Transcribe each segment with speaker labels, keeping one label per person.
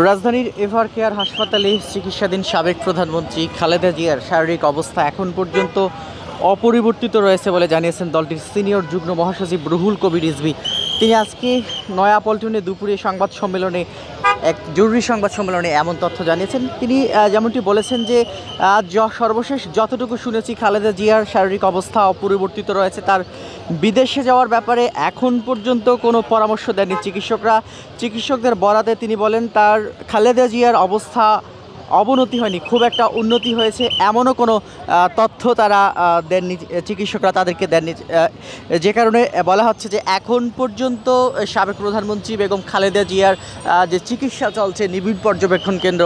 Speaker 1: রাজধানীর ever care হাসপাতালে চিকিৎসাধীন সাবেক প্রধানমন্ত্রী খালেদা জিয়ার শারীরিক অবস্থা এখন পর্যন্ত অপরিবর্তিত রয়েছে বলে জানিয়েছেন দলটির সিনিয়র যুগ্ম মহাসচিব রুহুল কবির রিজভী। তিনি আজকে নয়াপল্টনে দুপুরে সংবাদ সম্মেলনে এক জরুরি সংবাদ সম্মেলনে এমন তথ্য জানিয়েছেন। তিনি যেমনটি বলেছেন যে সর্বশেষ যতটুকু শুনেছি খালেদা জিয়ার শারীরিক অবস্থা অপরিবর্তিত রয়েছে। তার বিদেশে যাওয়ার ব্যাপারে এখন পর্যন্ত কোনো পরামর্শ দেননি চিকিৎসকদের বরাতে তিনি বলেন তার খালেদা জিয়ার অবস্থা অবনতি হয়নি, খুব একটা উন্নতি হয়েছে এমনও কোনো তথ্য তারা দেননি, চিকিৎসকরা তাদেরকে দেননি, যে কারণে বলা হচ্ছে যে এখন পর্যন্ত সাবেক প্রধানমন্ত্রী বেগম খালেদা জিয়ার যে চিকিৎসা চলছে নিবিড় পর্যবেক্ষণ কেন্দ্র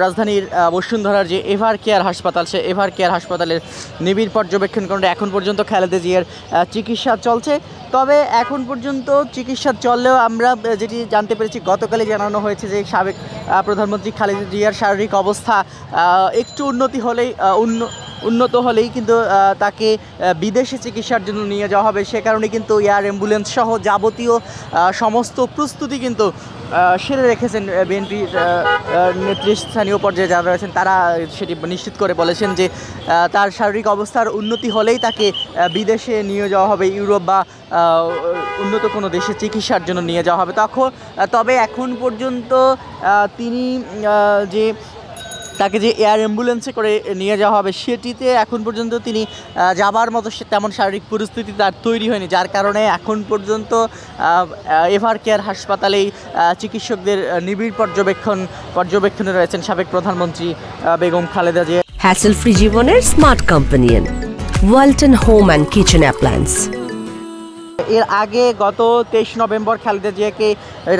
Speaker 1: রাজধানীর বসুন্ধরার যে এভার কেয়ার হাসপাতাল, সে এভার কেয়ার হাসপাতালের নিবিড় পর্যবেক্ষণ কেন্দ্রে এখন পর্যন্ত খালেদা জিয়ার চিকিৎসা চলছে। তবে এখন পর্যন্ত চিকিৎসা চললেও আমরা যেটি জানতে পেরেছি, গতকালই জানানো হয়েছে যে সাবেক প্রধানমন্ত্রী খালেদা জিয়ার শারীরিক অবস্থা একটু উন্নত হলেই কিন্তু তাকে বিদেশে চিকিৎসার জন্য নিয়ে যাওয়া হবে। সে কারণে কিন্তু এয়ার অ্যাম্বুলেন্স সহ যাবতীয় সমস্ত প্রস্তুতি কিন্তু সেরে রেখেছেন বিএনপির নেতৃস্থানীয় পর্যায়ে যারা রয়েছেন, তারা সেটি নিশ্চিত করে বলেছেন যে তার শারীরিক অবস্থার উন্নতি হলেই তাকে বিদেশে নিয়ে যাওয়া হবে, ইউরোপ বা উন্নত কোনো দেশে চিকিৎসার জন্য নিয়ে যাওয়া হবে। তবে এখন পর্যন্ত তিনি তাকে যে এয়ার অ্যাম্বুলেন্সে করে নিয়ে যাওয়া হবে সেটিতে এখন পর্যন্ত তিনি যাবার মতো তেমন শারীরিক পরিস্থিতি তার তৈরি হয়নি, যার কারণে এখন পর্যন্ত এভার কেয়ার হাসপাতালেই চিকিৎসকদের নিবিড় পর্যবেক্ষণে রয়েছেন সাবেক প্রধানমন্ত্রী বেগম খালেদা জিয়া।
Speaker 2: হ্যাসেল ফ্রি জীবনের smart companion Walton home and kitchen appliance.
Speaker 1: এর আগে গত 23 নভেম্বর খালেদা জিয়াকে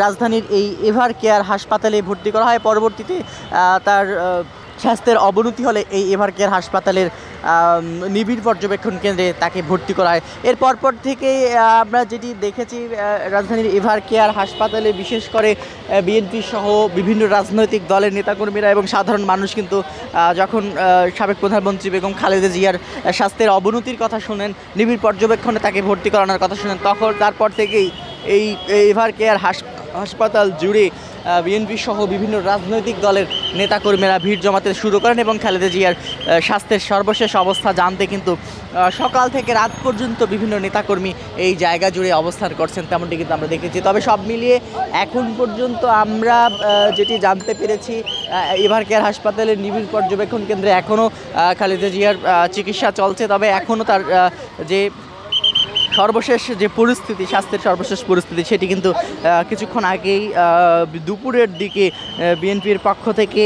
Speaker 1: রাজধানীর এই এভার কেয়ার হাসপাতালে ভর্তি করা হয়। পরবর্তীতে তার স্বাস্থ্যের অবনতি হলে এই এভার কেয়ার হাসপাতালের নিবিড় পর্যবেক্ষণ কেন্দ্রে তাকে ভর্তি করা হয়। এর পরপর থেকে আমরা যেটি দেখেছি, রাজধানীর এভার কেয়ার হাসপাতালে বিশেষ করে বিএনপি সহ বিভিন্ন রাজনৈতিক দলের নেতাকর্মীরা এবং সাধারণ মানুষ কিন্তু যখন সাবেক প্রধানমন্ত্রী বেগম খালেদা জিয়ার স্বাস্থ্যের অবনতির কথা শুনেন, নিবিড় পর্যবেক্ষণে তাকে ভর্তি করানোর কথা শুনেন, তারপর থেকেই এই এভার কেয়ার হাসপাতাল জুড়ে বিএনপি সহ বিভিন্ন রাজনৈতিক দলের নেতাকর্মীরা ভিড় জমাতে শুরু করেন এবং খালেদা জিয়ার স্বাস্থ্যের সর্বশেষ অবস্থা জানতে কিন্তু সকাল থেকে রাত পর্যন্ত বিভিন্ন নেতাকর্মী এই জায়গা জুড়ে অবস্থান করছেন, তেমনটি কিন্তু আমরা দেখেছি। তবে সব মিলিয়ে এখন পর্যন্ত আমরা যেটি জানতে পেরেছি, এভার কেয়ার হাসপাতালের নিবিড় পর্যবেক্ষণ কেন্দ্রে এখনও খালেদা জিয়ার চিকিৎসা চলছে। তবে এখনও তার যে সর্বশেষ যে পরিস্থিতি, স্বাস্থ্যের সর্বশেষ পরিস্থিতি, সেটি কিন্তু কিছুক্ষণ আগেই দুপুরের দিকে বিএনপির পক্ষ থেকে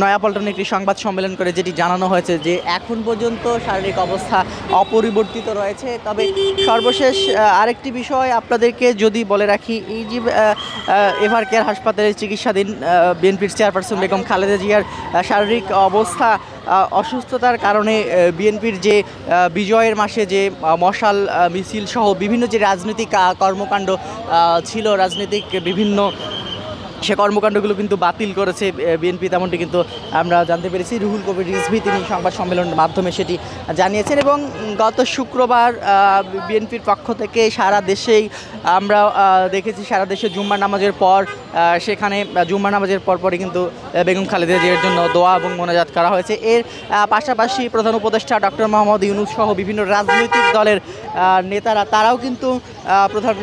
Speaker 1: নয়াপল্টনে একটি সংবাদ সম্মেলন করে যেটি জানানো হয়েছে যে এখন পর্যন্ত শারীরিক অবস্থা অপরিবর্তিত রয়েছে। তবে সর্বশেষ আরেকটি বিষয় আপনাদেরকে যদি বলে রাখি, এই যে এভার কেয়ার হাসপাতালে চিকিৎসাধীন বিএনপির চেয়ারপারসন বেগম খালেদা জিয়ার শারীরিক অবস্থা অসুস্থতার কারণে বিএনপির যে বিজয়ের মাসে যে মশাল মিছিল সহ বিভিন্ন যে রাজনৈতিক কর্মকাণ্ড ছিল, রাজনৈতিক বিভিন্ন সে কর্মকাণ্ডগুলো কিন্তু বাতিল করেছে বিএনপি, তেমনটি কিন্তু আমরা জানতে পেরেছি। রুহুল কবির রিজভী তিনি সংবাদ সম্মেলনের মাধ্যমে সেটি জানিয়েছেন। এবং গত শুক্রবার বিএনপির পক্ষ থেকে সারা দেশেই আমরা দেখেছি, সারা দেশে জুম্মার নামাজের পর সেখানে জুম্মার নামাজের পরপরই কিন্তু বেগম খালেদা জিয়ার জন্য দোয়া এবং মোনাজাত করা হয়েছে। এর পাশাপাশি প্রধান উপদেষ্টা ডক্টর মোহাম্মদ ইউনূস সহ বিভিন্ন রাজনৈতিক দলের নেতারা তারাও কিন্তু প্রধান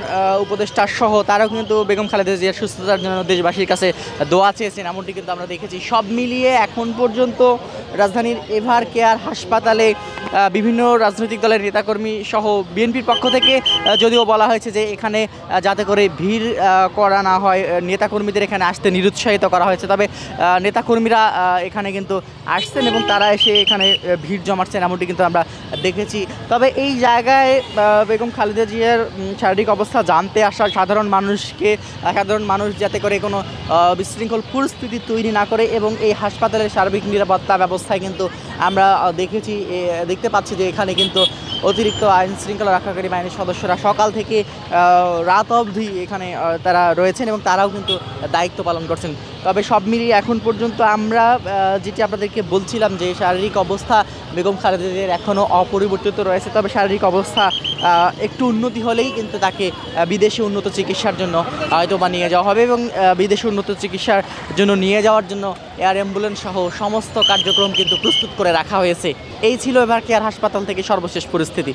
Speaker 1: উপদেষ্টা সহ তারাও কিন্তু বেগম খালেদা জিয়ার সুস্থতার জন্য দেশবাসীর কাছে দোয়া চেয়েছেন, এমনটি কিন্তু আমরা দেখেছি। সব মিলিয়ে এখন পর্যন্ত রাজধানীর এভার কেয়ার হাসপাতালে বিভিন্ন রাজনৈতিক দলের নেতাকর্মী সহ বিএনপির পক্ষ থেকে যদিও বলা হয়েছে যে এখানে যাতে করে ভিড় করা না হয়, নেতাকর্মীদের এখানে আসতে নিরুৎসাহিত করা হয়েছে, তবে নেতাকর্মীরা এখানে কিন্তু আসছেন এবং তারা এসে এখানে ভিড় জমাচ্ছেন, এমনটি কিন্তু আমরা দেখেছি। তবে এই জায়গায় বেগম খালেদা জিয়ার শারীরিক অবস্থা জানতে আসা সাধারণ মানুষ যাতে করে কোনো বিশৃঙ্খল পরিস্থিতি তৈরি না করে এবং এই হাসপাতালের সার্বিক নিরাপত্তা ব্যবস্থায় কিন্তু আমরা দেখতে পাচ্ছি যে এখানে কিন্তু অতিরিক্ত আইন শৃঙ্খলা রক্ষাকারী বাহিনীর সদস্যরা সকাল থেকে রাত অবধি এখানে তারা রয়েছেন এবং তারাও কিন্তু দায়িত্ব পালন করছেন। তবে সব মিলিয়ে এখন পর্যন্ত আমরা যেটি আপনাদেরকে বলছিলাম যে শারীরিক অবস্থা বেগম খালেদা জিয়ার এখনও অপরিবর্তিত রয়েছে, তবে শারীরিক অবস্থা একটু উন্নতি হলেই কিন্তু তাকে বিদেশে উন্নত চিকিৎসার জন্য হয়তো বা নিয়ে যাওয়া হবে, এবং বিদেশে উন্নত চিকিৎসার জন্য নিয়ে যাওয়ার জন্য এয়ার অ্যাম্বুলেন্স সহ সমস্ত কার্যক্রম কিন্তু প্রস্তুত করে রাখা হয়েছে। এই ছিল এভার কেয়ার হাসপাতাল থেকে সর্বশেষ পরিস্থিতি।